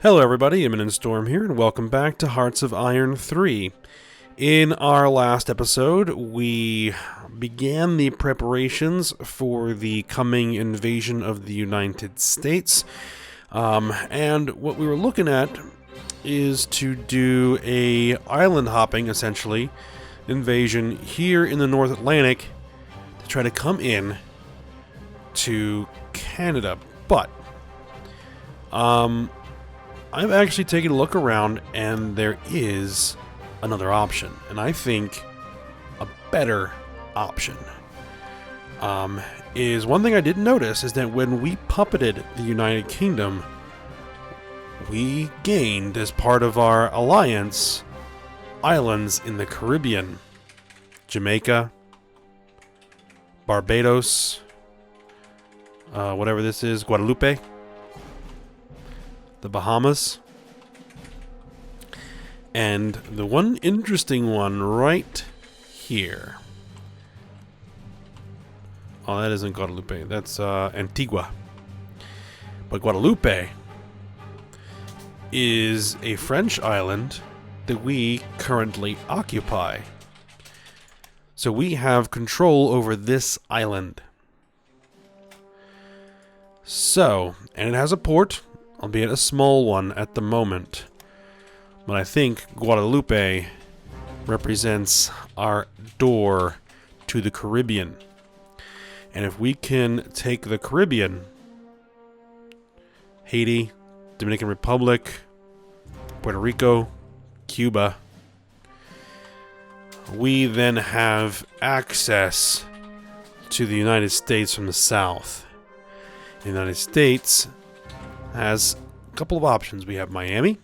Hello everybody, Imminent Storm here, and welcome back to Hearts of Iron 3. In our last episode, we began the preparations for the coming invasion of the United States, and what we were looking at is to do a island hopping, essentially, invasion here in the North Atlantic to try to come in to Canada, but I've actually taken a look around, and there is another option, and I think a better option. Is one thing I didn't notice is that when we puppeted the United Kingdom, we gained, as part of our alliance, islands in the Caribbean. Jamaica, Barbados, whatever this is, Guadeloupe, the Bahamas, and the one interesting one right here. Oh, that isn't Guadeloupe. That's Antigua. But Guadeloupe is a French island that we currently occupy. So we have control over this island. So, and it has a port, albeit a small one at the moment. But I think Guadeloupe represents our door to the Caribbean. And if we can take the Caribbean, Haiti, Dominican Republic, Puerto Rico, Cuba, we then have access to the United States from the south. The United States has a couple of options. We have Miami,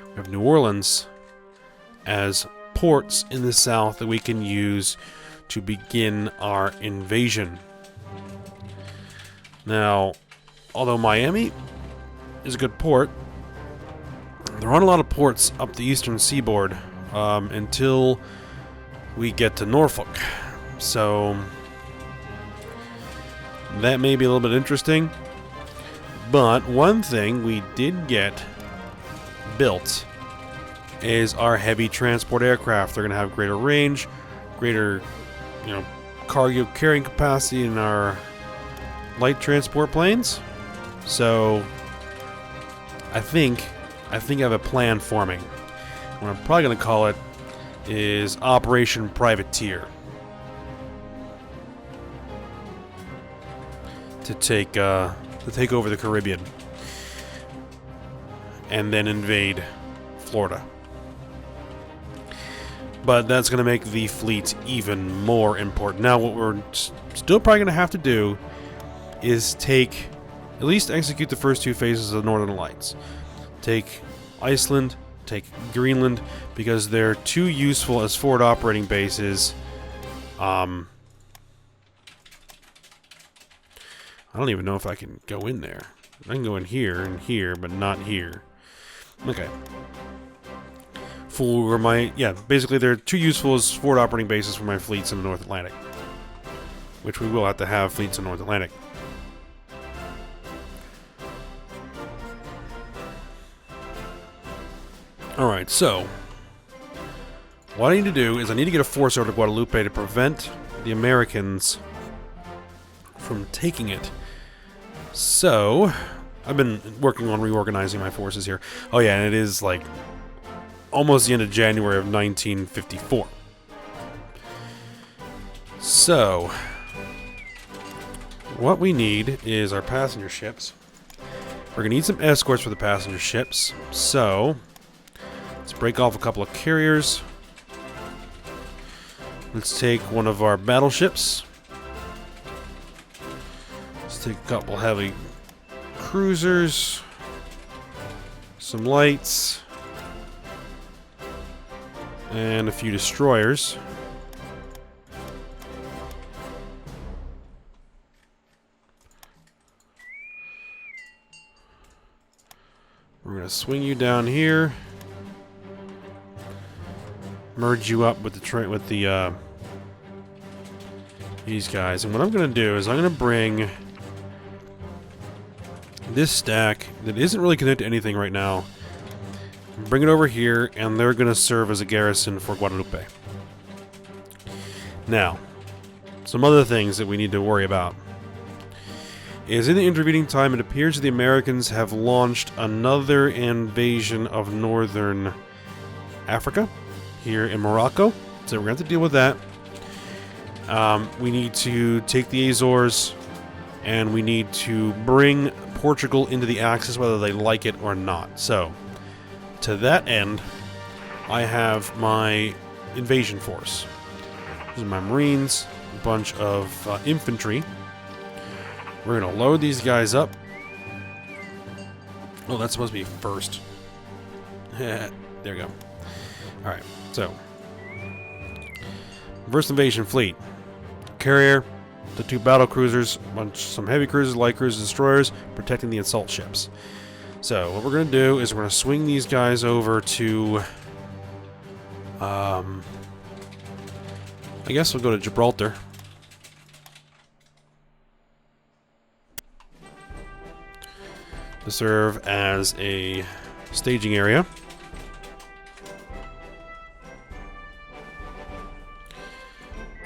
we have New Orleans as ports in the south that we can use to begin our invasion. Now, although Miami is a good port, there aren't a lot of ports up the eastern seaboard until we get to Norfolk. So that may be a little bit interesting. But one thing we did get built is our heavy transport aircraft. They're going to have greater range, greater, cargo carrying capacity in our light transport planes. So I think I have a plan forming. What I'm probably going to call it is Operation Privateer. To take over the Caribbean and then invade Florida. But that's going to make the fleet even more important. Now, what we're still probably going to have to do is at least execute the first two phases of the Northern Lights. Take Iceland, take Greenland, because they're too useful as forward operating bases. I don't even know if I can go in there. I can go in here and here, but not here. Okay. Basically they're too useful as forward operating bases for my fleets in the North Atlantic. Which we will have to have fleets in the North Atlantic. Alright, so what I need to do is I need to get a force over to Guadeloupe to prevent the Americans from taking it. So I've been working on reorganizing my forces here. Oh yeah, and it is like almost the end of January of 1954. So what we need is our passenger ships. We're gonna need some escorts for the passenger ships. So let's break off a couple of carriers. Let's take one of our battleships. Take a couple heavy cruisers, some lights, and a few destroyers. We're going to swing you down here, merge you up with these guys, and what I'm going to do is I'm going to bring this stack that isn't really connected to anything right now. Bring it over here, and they're going to serve as a garrison for Guadalupe. Now, some other things that we need to worry about is in the intervening time, it appears that the Americans have launched another invasion of northern Africa here in Morocco. So we're going to have to deal with that. We need to take the Azores, and we need to bring Portugal into the Axis, whether they like it or not. So, to that end, I have my invasion force. These are my Marines, a bunch of infantry. We're going to load these guys up. Oh, that's supposed to be first. There we go. Alright, so. First invasion fleet. Carrier, the 2 battle cruisers, some heavy cruisers, light cruisers, destroyers, protecting the assault ships. So, what we're going to do is we're going to swing these guys over to... I guess we'll go to Gibraltar. To serve as a staging area.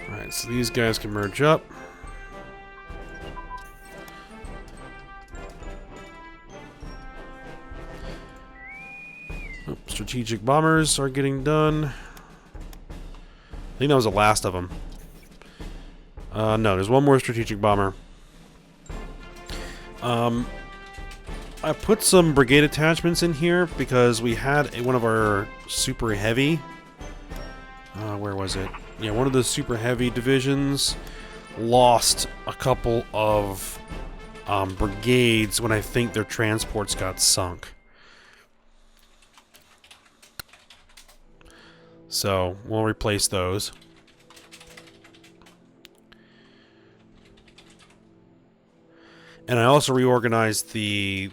Alright, so these guys can merge up. Oh, strategic bombers are getting done. I think that was the last of them. No, there's one more strategic bomber. I put some brigade attachments in here because we had one of our super heavy. Where was it? Yeah, one of the super heavy divisions lost a couple of brigades when I think their transports got sunk. So we'll replace those. And I also reorganized the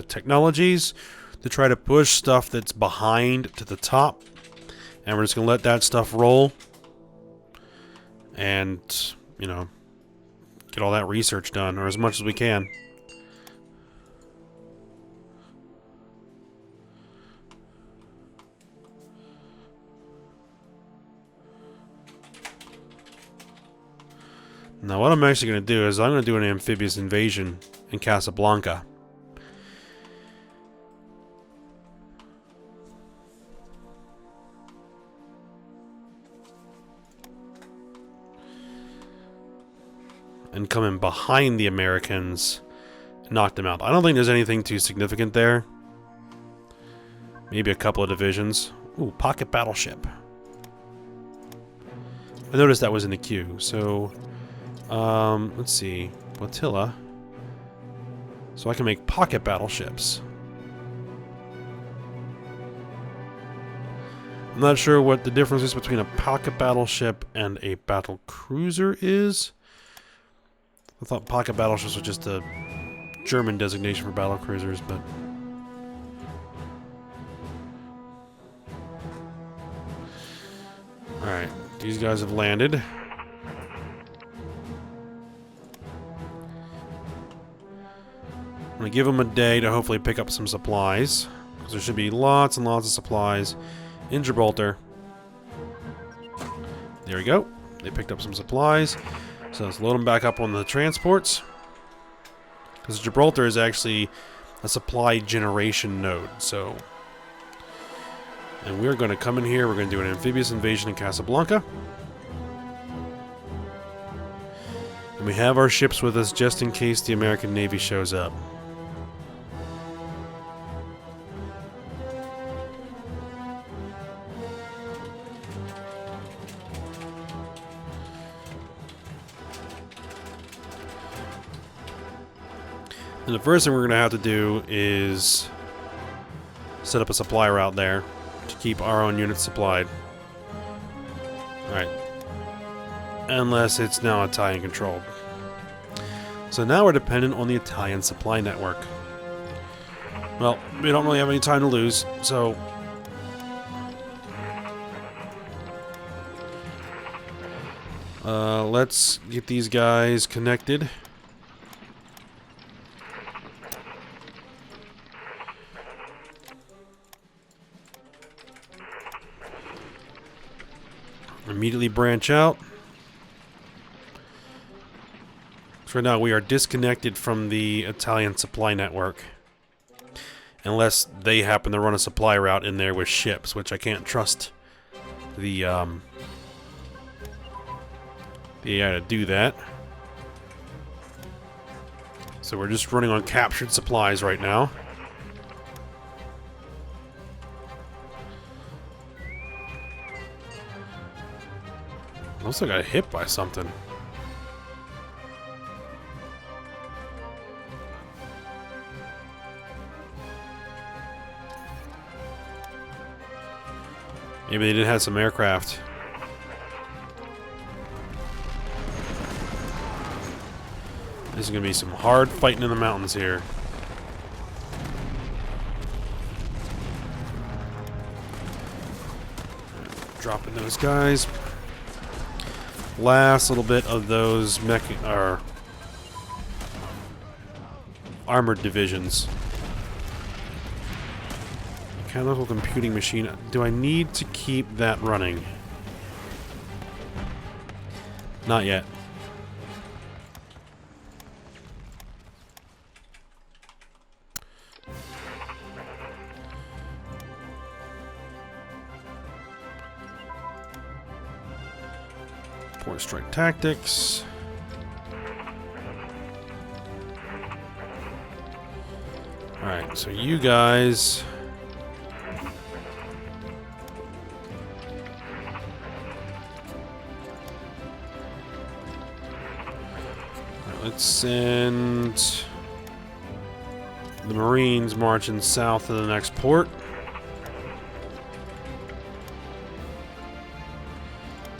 technologies to try to push stuff that's behind to the top. And we're just going to let that stuff roll. And, you know, get all that research done, or as much as we can. Now what I'm actually going to do is I'm going to do an amphibious invasion in Casablanca. And come in behind the Americans and knock them out. I don't think there's anything too significant there. Maybe a couple of divisions. Ooh, pocket battleship. I noticed that was in the queue, so... let's see. Flotilla. So I can make pocket battleships. I'm not sure what the difference is between a pocket battleship and a battle cruiser is. I thought pocket battleships was just a German designation for battle cruisers, but... Alright, these guys have landed. I'm going to give them a day to hopefully pick up some supplies. Because there should be lots and lots of supplies in Gibraltar. There we go. They picked up some supplies. So let's load them back up on the transports. Because Gibraltar is actually a supply generation node. So, and we're going to come in here. We're going to do an amphibious invasion in Casablanca. And we have our ships with us just in case the American Navy shows up. And the first thing we're going to have to do is set up a supply route there to keep our own units supplied. Alright. Unless it's now Italian controlled. So now we're dependent on the Italian supply network. Well, we don't really have any time to lose, so... let's get these guys connected. Immediately branch out. So right now we are disconnected from the Italian supply network. Unless they happen to run a supply route in there with ships, which I can't trust the AI to do that. So we're just running on captured supplies right now. Looks like I got hit by something. Maybe they did have some aircraft. This is going to be some hard fighting in the mountains here. Dropping those guys. Last little bit of those armored divisions. Mechanical computing machine. Do I need to keep that running? Not yet. Poor strike tactics. Alright, so you guys... Let's send the Marines marching south to the next port.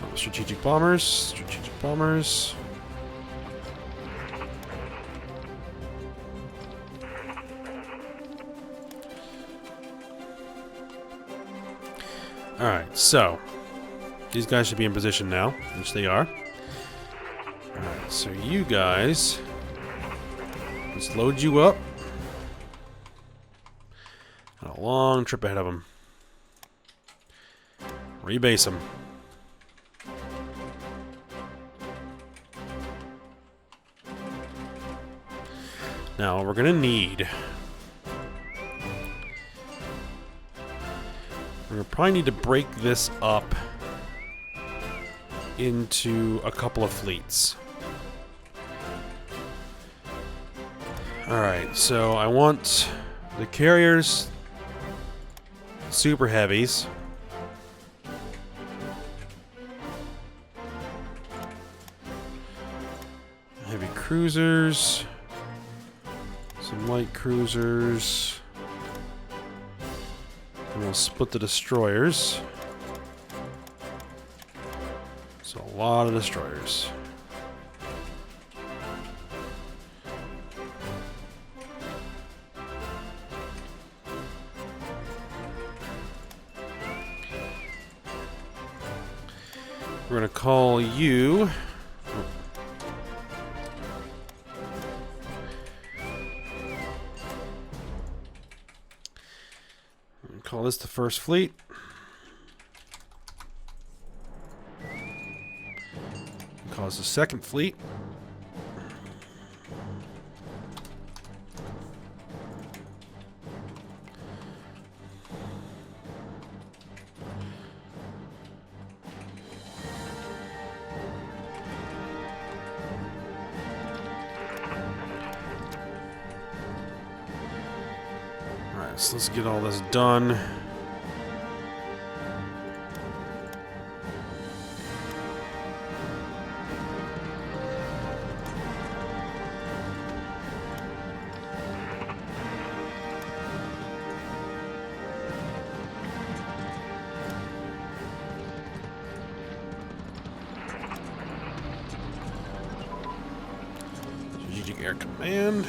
Oh, strategic bombers. Strategic bombers. Alright, so these guys should be in position now, which they are. Alright, so you guys, let's load you up. Got a long trip ahead of them. Rebase them. Now, what we're going to need... We're going to probably need to break this up into a couple of fleets. Alright, so I want the carriers, super heavies, heavy cruisers, some light cruisers, and we'll split the destroyers. So a lot of destroyers. We're going to call you... Call this the first fleet. Call this the second fleet. So let's get all this done. Strategic Air Command.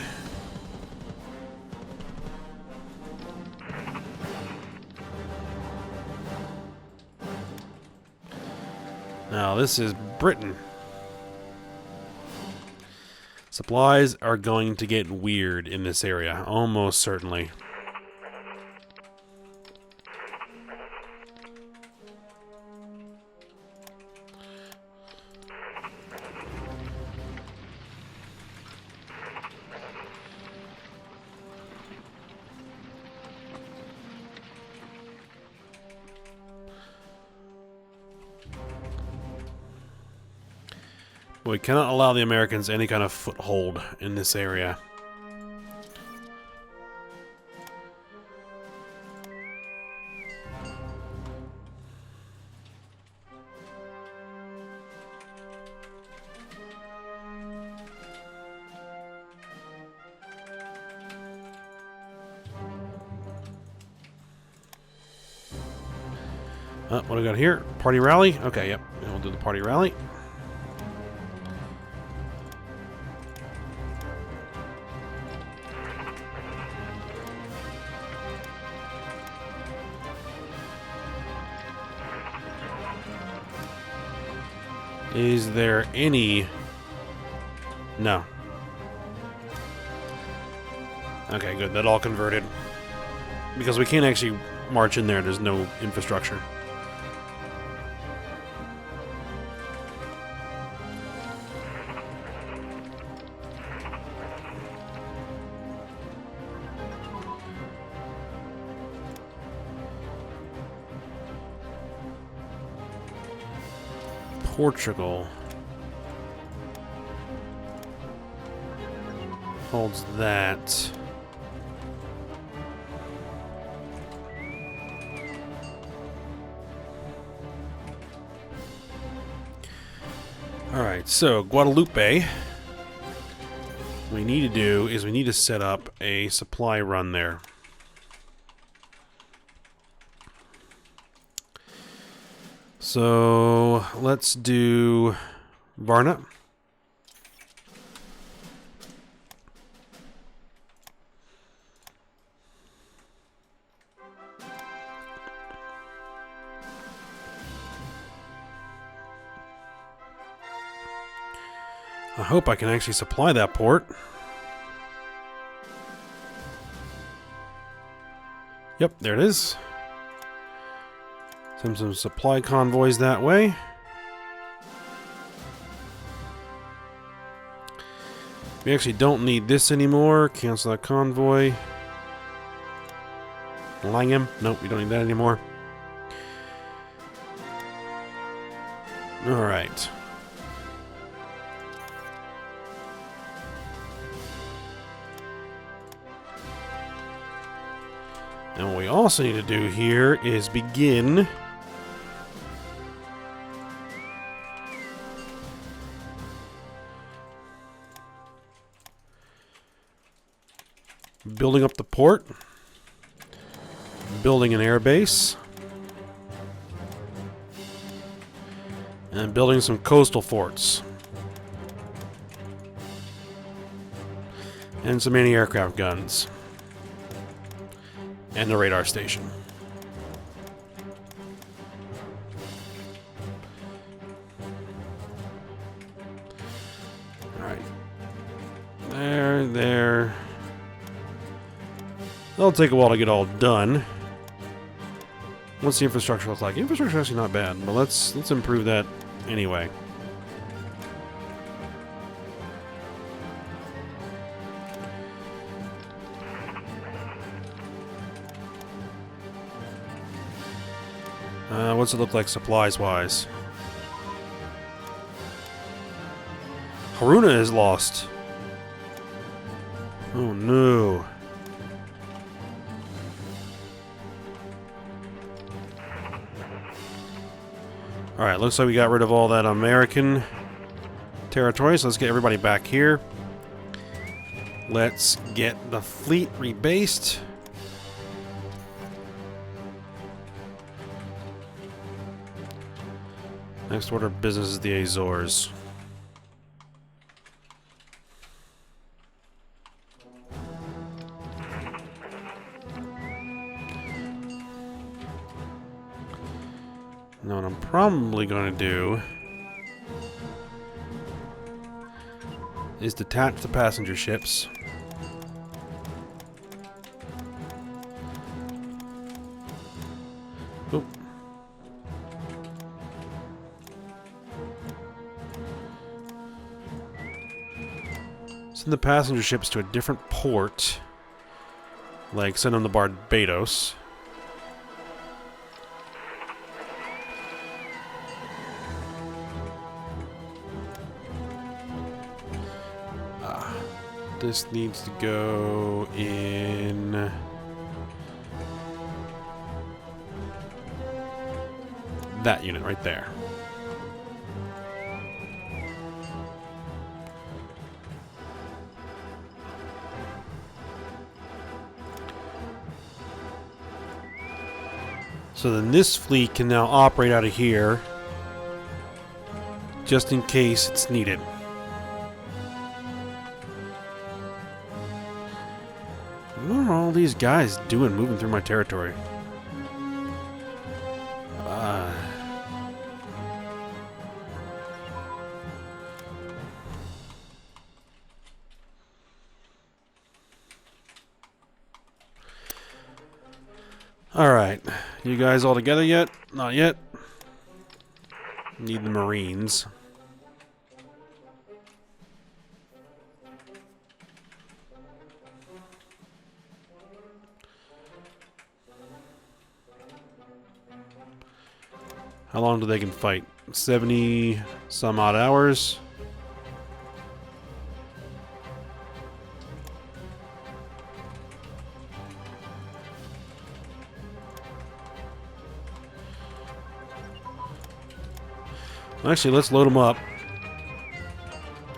Now, this is Britain. Supplies are going to get weird in this area, almost certainly. But we cannot allow the Americans any kind of foothold in this area. What do we got here? Party rally? Okay, yep. We'll do the party rally. Is there any... No. Okay, good. That all converted. Because we can't actually march in there. There's no infrastructure. Portugal holds that. Alright, so Guadalupe, what we need to do is we need to set up a supply run there. So let's do Varna. I hope I can actually supply that port. Yep, there it is. Send some supply convoys that way. We actually don't need this anymore. Cancel that convoy. Langham. Nope, we don't need that anymore. Alright. And what we also need to do here is begin building up the port, building an air base, and building some coastal forts. And some anti-aircraft guns. And the radar station. Alright. There. It'll take a while to get all done. What's the infrastructure look like? Infrastructure is actually not bad, but let's improve that anyway. What's it look like supplies-wise? Haruna is lost. Oh no. Alright, looks like we got rid of all that American territory, so let's get everybody back here. Let's get the fleet rebased. Next order of business is the Azores. Now what I'm probably going to do is detach the passenger ships. Oop. Send the passenger ships to a different port. Like, send them to Barbados. This needs to go in... that unit right there. So then this fleet can now operate out of here, just in case it's needed. What are all these guys doing moving through my territory? Alright. You guys all together yet? Not yet. Need the Marines. How long do they can fight? 70 some odd hours. Actually, let's load them up.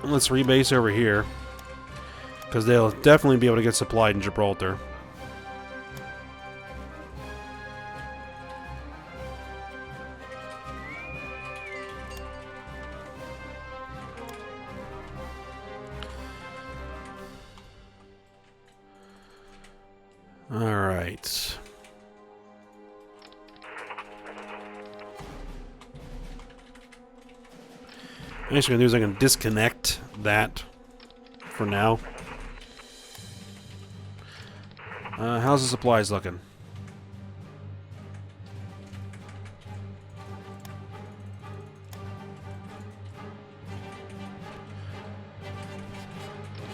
Let's rebase over here, because they'll definitely be able to get supplied in Gibraltar. All right. Next what I'm going to do is I'm going to disconnect that for now. How's the supplies looking?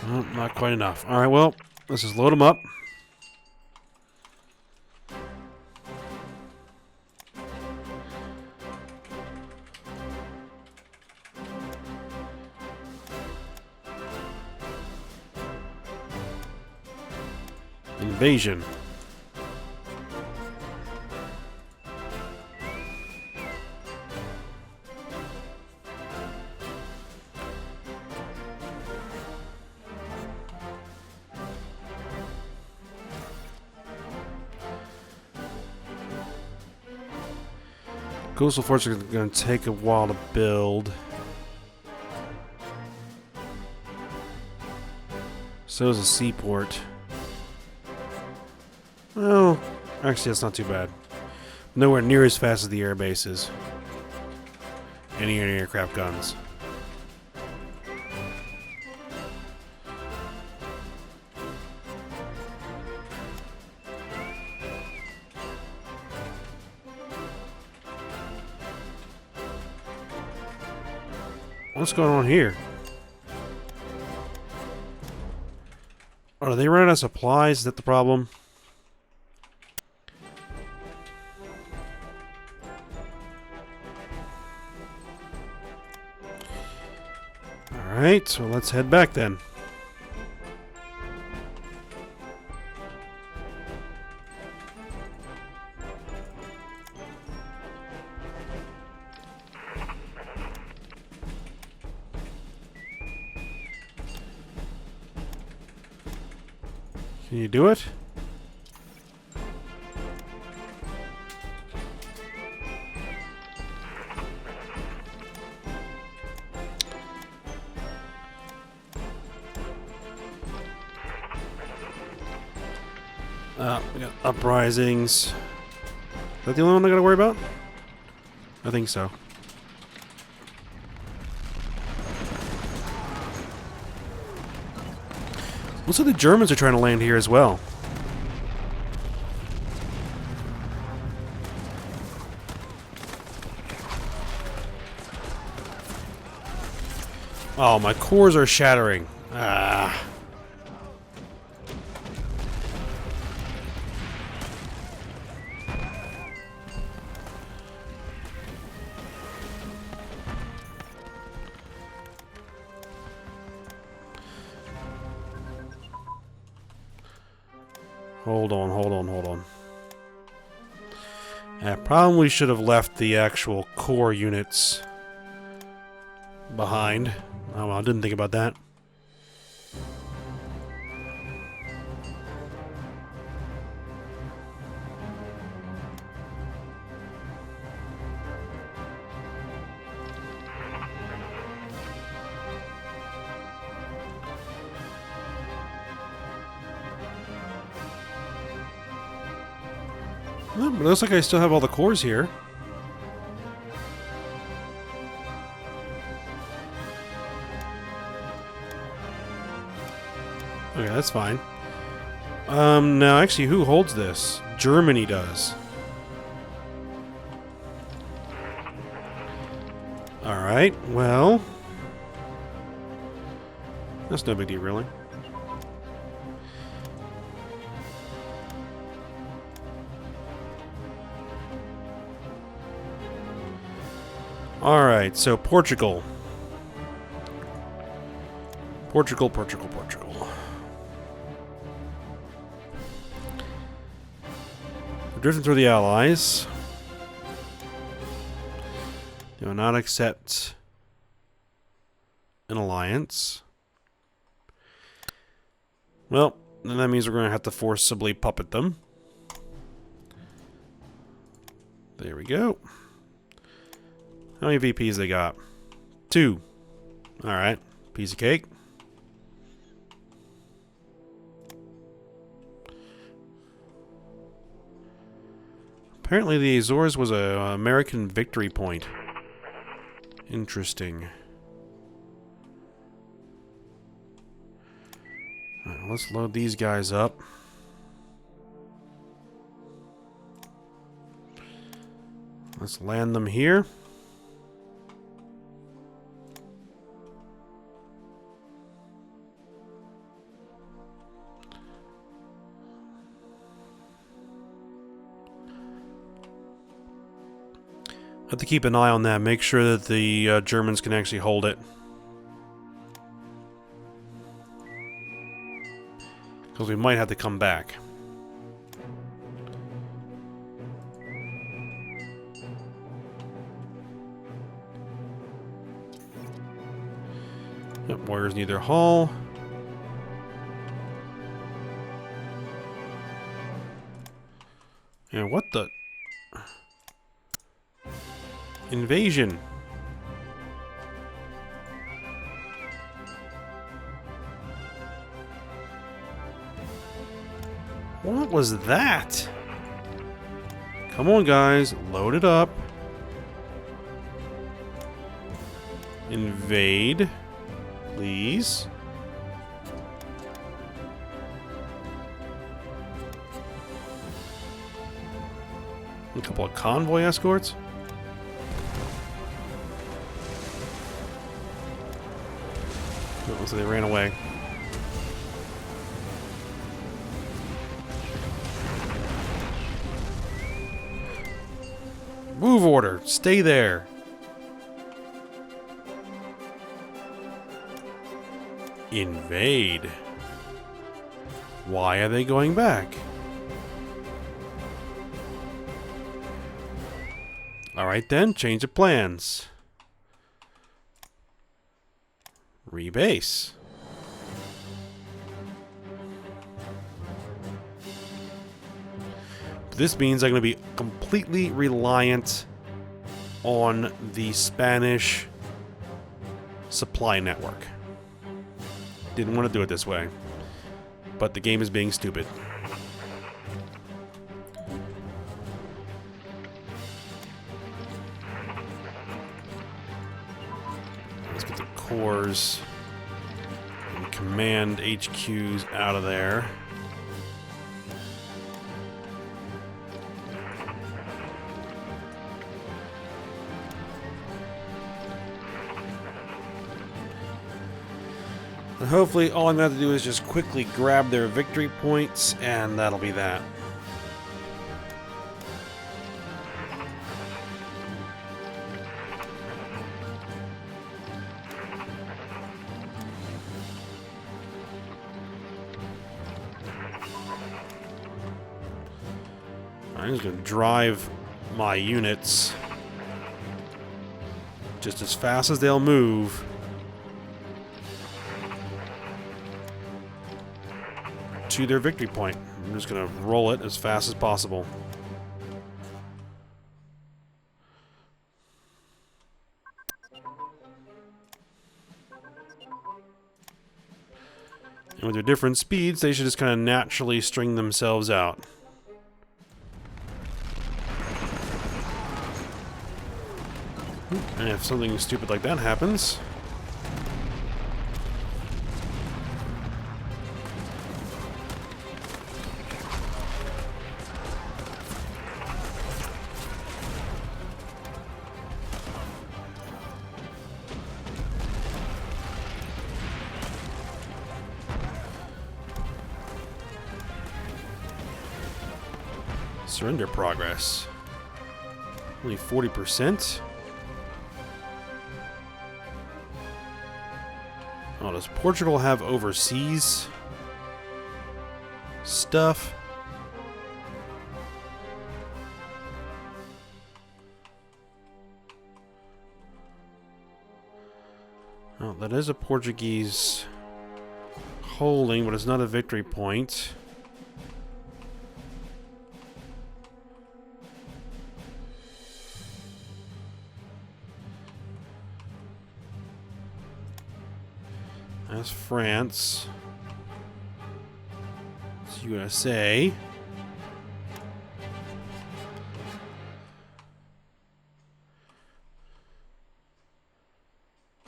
Oh, not quite enough. Alright, well, let's just load them up. Invasion. Coastal forts are going to take a while to build. So is a seaport. Well, actually that's not too bad. Nowhere near as fast as the air bases. Any aircraft guns. What's going on here? Are they running out of supplies? Is that the problem? Alright, so let's head back then. Can you do it? We got uprisings. Is that the only one I gotta worry about? I think so. Looks like the Germans are trying to land here as well. Oh, my cores are shattering. Ah. Hold on, hold on, hold on. I probably should have left the actual core units behind. Oh well, I didn't think about that. Well, it looks like I still have all the cores here. Okay, that's fine. Now actually, who holds this? Germany does. Alright, well... That's no big deal, really. Alright, so Portugal. Portugal. We're drifting through the Allies. They will not accept an alliance. Well, then that means we're going to have to forcibly puppet them. There we go. How many VPs they got? 2. Alright. Piece of cake. Apparently the Azores was an American victory point. Interesting. Alright, let's load these guys up. Let's land them here. Have to keep an eye on that. Make sure that the Germans can actually hold it. Because we might have to come back. Yep, warriors need their hull. And what the... Invasion. What was that? Come on, guys. Load it up. Invade. Please. A couple of convoy escorts. Oh, so they ran away. Move order. Stay there. Invade. Why are they going back? Alright then, change of plans. Rebase. This means I'm going to be completely reliant on the Spanish supply network. Didn't want to do it this way, but the game is being stupid. Let's get the cores and command HQs out of there. And hopefully all I'm going to have to do is just quickly grab their victory points, and that'll be that. I'm just going to drive my units just as fast as they'll move. To their victory point. I'm just going to roll it as fast as possible. And with their different speeds, they should just kind of naturally string themselves out. And if something stupid like that happens... Surrender progress. Only 40%? Oh, does Portugal have overseas stuff? Oh, that is a Portuguese holding, but it's not a victory point. That's France. It's USA.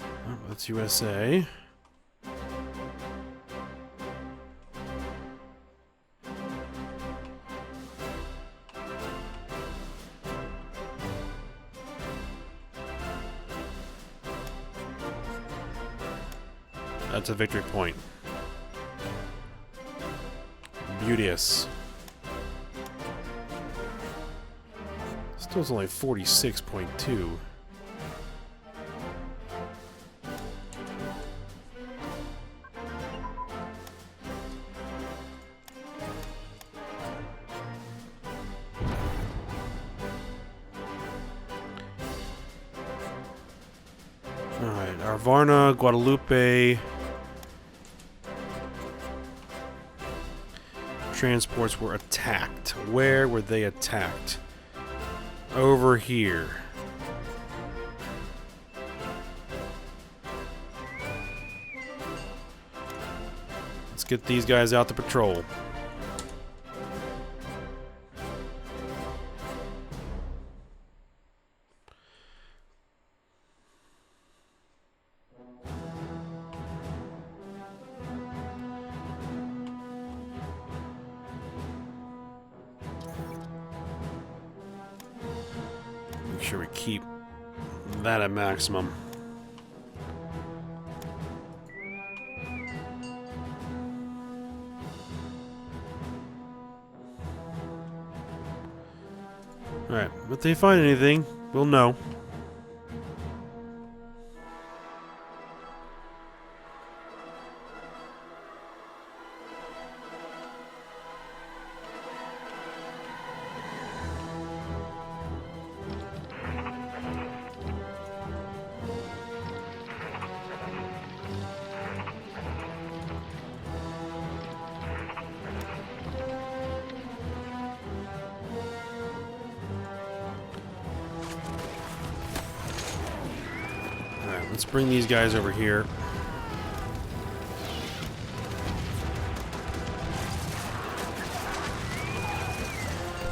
Oh, that's USA. That's a victory point. Beauteous. Still's only 46.2. Alright, Arvarna, Guadalupe... transports were attacked. Where were they attacked? Over here. Let's get these guys out to patrol. Make sure we keep that at maximum. Alright, if they find anything, we'll know. Let's bring these guys over here.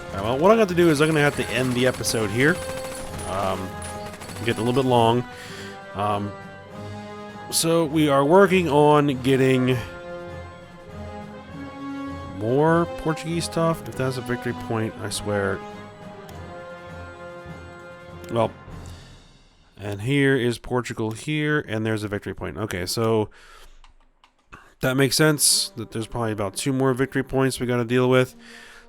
Alright, well, what I'm going to have to do is I'm going to have to end the episode here. Getting a little bit long. So we are working on getting more Portuguese stuff. If that's a victory point, I swear. Well... And here is Portugal here, and there's a victory point. Okay, so that makes sense. That there's probably about 2 more victory points we got to deal with.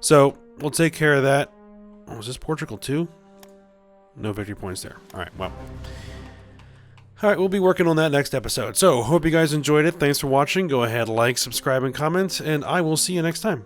So we'll take care of that. Oh, is this Portugal too? No victory points there. All right, well. All right, we'll be working on that next episode. So hope you guys enjoyed it. Thanks for watching. Go ahead, like, subscribe, and comment, and I will see you next time.